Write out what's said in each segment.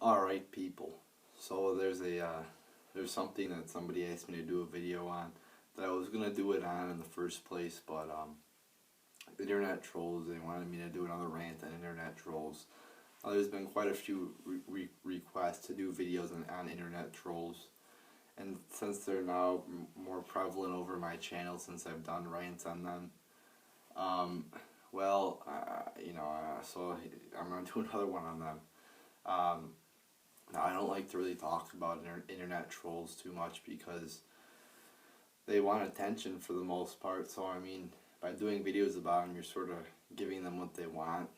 Alright, people. So there's something that somebody asked me to do a video on that I was gonna do it on in the first place, but internet trolls, they wanted me to do another rant on internet trolls. There's been quite a few requests to do videos on internet trolls, and since they're now more prevalent over my channel since I've done rants on them, so I'm gonna do another one on them. Now, I don't like to really talk about internet trolls too much because they want attention for the most part. So, I mean, by doing videos about them, you're sort of giving them what they want.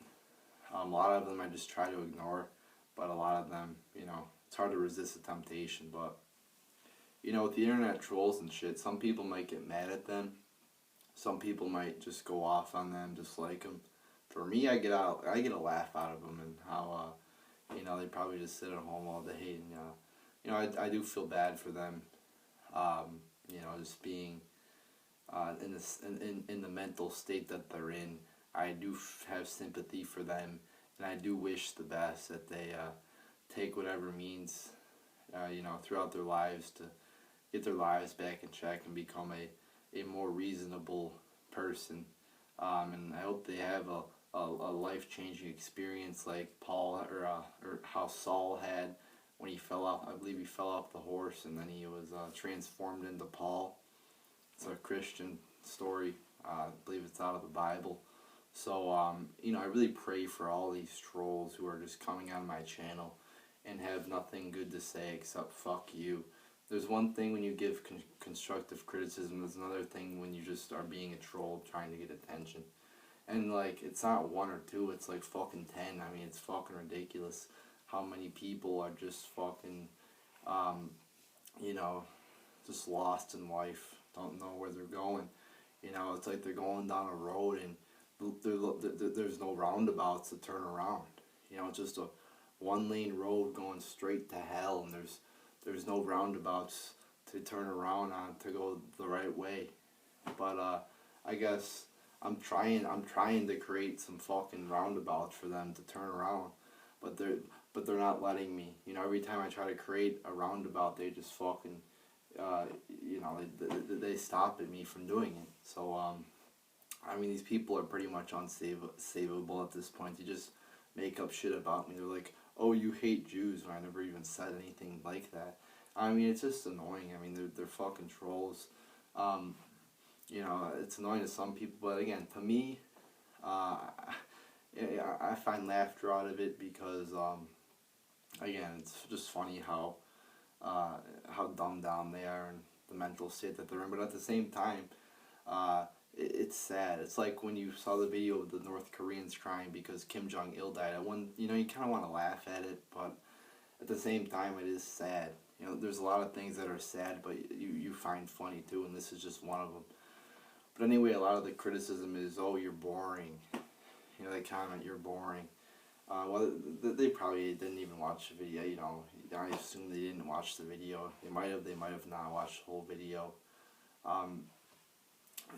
A lot of them I just try to ignore, but a lot of them, it's hard to resist the temptation. But, with the internet trolls and shit, some people might get mad at them. Some people might just go off on them, just like them. For me, I get a laugh out of them and how, they probably just sit at home all day, and I do feel bad for them. Just being in the mental state that they're in. I do have sympathy for them, and I do wish the best that they take whatever means, throughout their lives to get their lives back in check and become a more reasonable person. And I hope they have a life-changing experience like Paul or how Saul had when he fell off. I believe he fell off the horse and then he was transformed into Paul. It's a Christian story. I believe it's out of the Bible. So I really pray for all these trolls who are just coming on my channel and have nothing good to say except fuck you. There's one thing when you give constructive criticism. There's another thing when you just are being a troll trying to get attention. And, it's not one or two, it's like fucking 10. I mean, it's fucking ridiculous how many people are just fucking, just lost in life, don't know where they're going. It's like they're going down a road and there's no roundabouts to turn around. It's just a one-lane road going straight to hell, and there's no roundabouts to turn around on to go the right way. But, I guess I'm trying to create some fucking roundabouts for them to turn around, but they're not letting me. Every time I try to create a roundabout, they just fucking, they stop at me from doing it. So, these people are pretty much unsavable at this point. You just make up shit about me. They're like, oh, you hate Jews, when I never even said anything like that. It's just annoying. They're fucking trolls. It's annoying to some people, but again, to me, I find laughter out of it because, again, it's just funny how dumbed down they are and the mental state that they're in. But at the same time, it's sad. It's like when you saw the video of the North Koreans crying because Kim Jong-il died. You kind of want to laugh at it, but at the same time, it is sad. There's a lot of things that are sad, but you find funny too, and this is just one of them. But anyway, a lot of the criticism is, oh, you're boring. They comment, you're boring. Well, they probably didn't even watch the video, I assume they didn't watch the video. They might have not watched the whole video.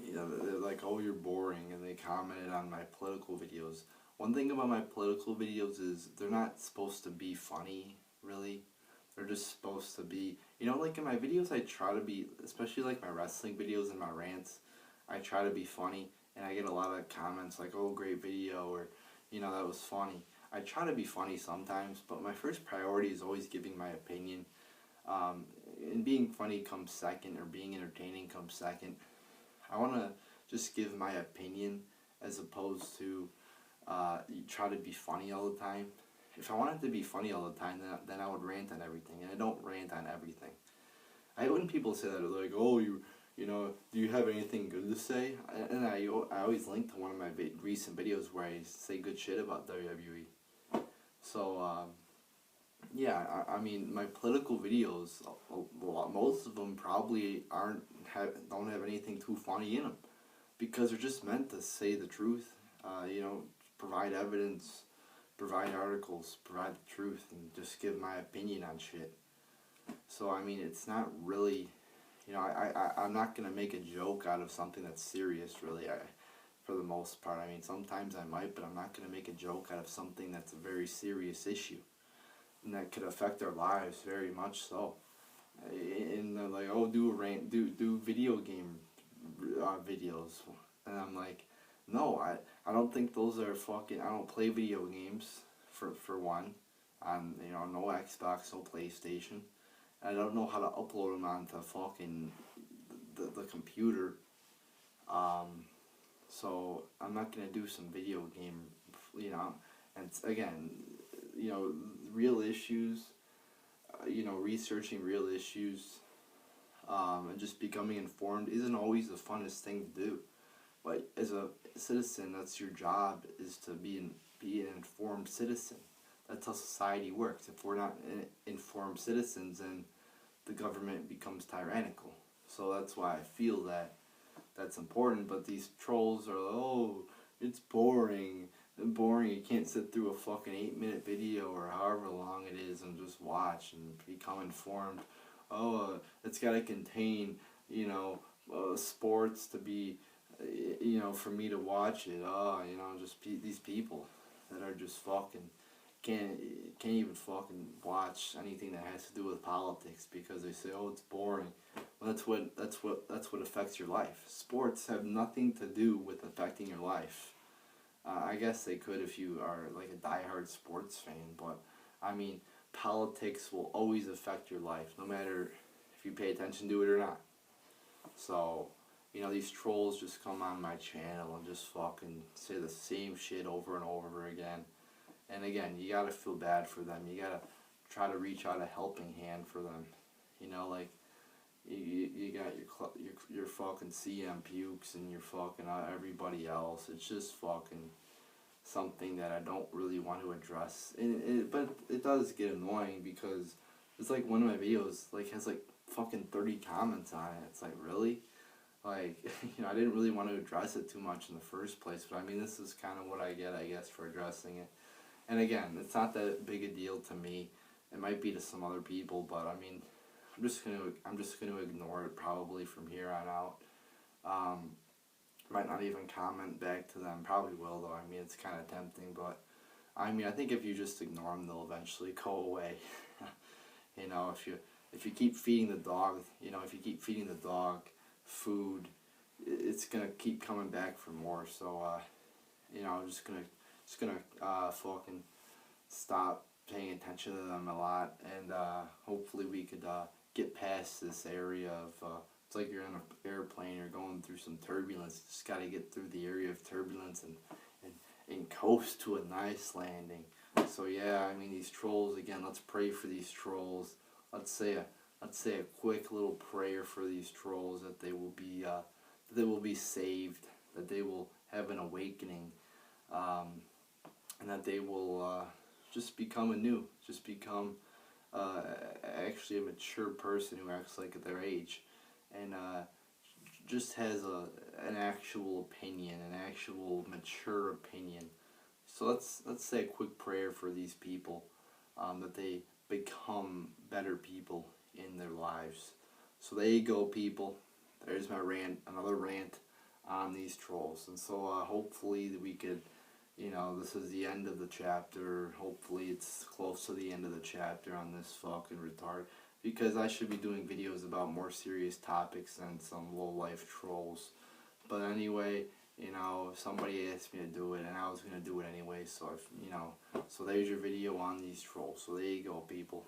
They're like, oh, you're boring, and they commented on my political videos. One thing about my political videos is they're not supposed to be funny, really. They're just supposed to be, like in my videos I try to be, especially like my wrestling videos and my rants, I try to be funny, and I get a lot of comments like, oh, great video, or, that was funny. I try to be funny sometimes, but my first priority is always giving my opinion, and being funny comes second, or being entertaining comes second. I want to just give my opinion as opposed to try to be funny all the time. If I wanted to be funny all the time, then I would rant on everything, and I don't rant on everything. I hate when people say that, they're like, oh, do you have anything good to say? And I always link to one of my recent videos where I say good shit about WWE. So, yeah, my political videos, most of them probably don't have anything too funny in them, because they're just meant to say the truth, provide evidence, provide articles, provide the truth, and just give my opinion on shit. So, it's not really, I'm not going to make a joke out of something that's serious, really, for the most part. Sometimes I might, but I'm not going to make a joke out of something that's a very serious issue. and that could affect their lives very much so. And they're like, oh, do a rant, do video game videos, and I'm like, no, I don't think those are fucking. I don't play video games for one, on no Xbox, no PlayStation. I don't know how to upload them onto fucking the computer. Um, so I'm not gonna do some video game, you know, and again, you know, real issues, researching real issues, and just becoming informed isn't always the funnest thing to do. But as a citizen, that's your job, is to be an informed citizen. That's how society works. If we're not informed citizens, then the government becomes tyrannical. So that's why I feel that that's important. But these trolls are like, oh, it's boring. Boring. You can't sit through a fucking 8-minute video or however long it is and just watch and become informed. Oh, it's got to contain, sports to be, for me to watch it. Oh, just these people that are just fucking can't even fucking watch anything that has to do with politics because they say, oh, it's boring. Well, that's what affects your life. Sports have nothing to do with affecting your life. I guess they could if you are like a diehard sports fan, but I mean, politics will always affect your life, no matter if you pay attention to it or not. So, these trolls just come on my channel and just fucking say the same shit over and over again. And again, you gotta feel bad for them. You gotta try to reach out a helping hand for them. Like you got your fucking CM Pukes and your fucking everybody else. It's just fucking something that I don't really want to address. But it does get annoying because it's like one of my videos has like fucking 30 comments on it. It's like, really? Like, I didn't really want to address it too much in the first place, but I mean, this is kind of what I get, I guess, for addressing it. And again, it's not that big a deal to me. It might be to some other people, but I mean, I'm just gonna ignore it probably from here on out. Might not even comment back to them. Probably will though. I mean, it's kind of tempting, but I mean, I think if you just ignore them, they'll eventually go away. If you keep feeding the dog, food, it's gonna keep coming back for more. So, I'm just gonna fucking stop paying attention to them a lot, and hopefully we could get past this area of it's like you're in an airplane, you're going through some turbulence. Just got to get through the area of turbulence and coast to a nice landing. So yeah, I mean, these trolls, again, let's pray for these trolls. Let's say a quick little prayer for these trolls, that they will be saved, that they will have an awakening, and that they will just become actually a mature person who acts like their age, and just has an actual opinion, an actual mature opinion. So let's say a quick prayer for these people, that they become better people in their lives. So there you go, people. There's my rant, another rant on these trolls. And so hopefully we could, this is the end of the chapter. Hopefully it's close to the end of the chapter on this fucking retard. Because I should be doing videos about more serious topics than some low-life trolls. But anyway, somebody asked me to do it, and I was going to do it anyway. So, so there's your video on these trolls. So there you go, people.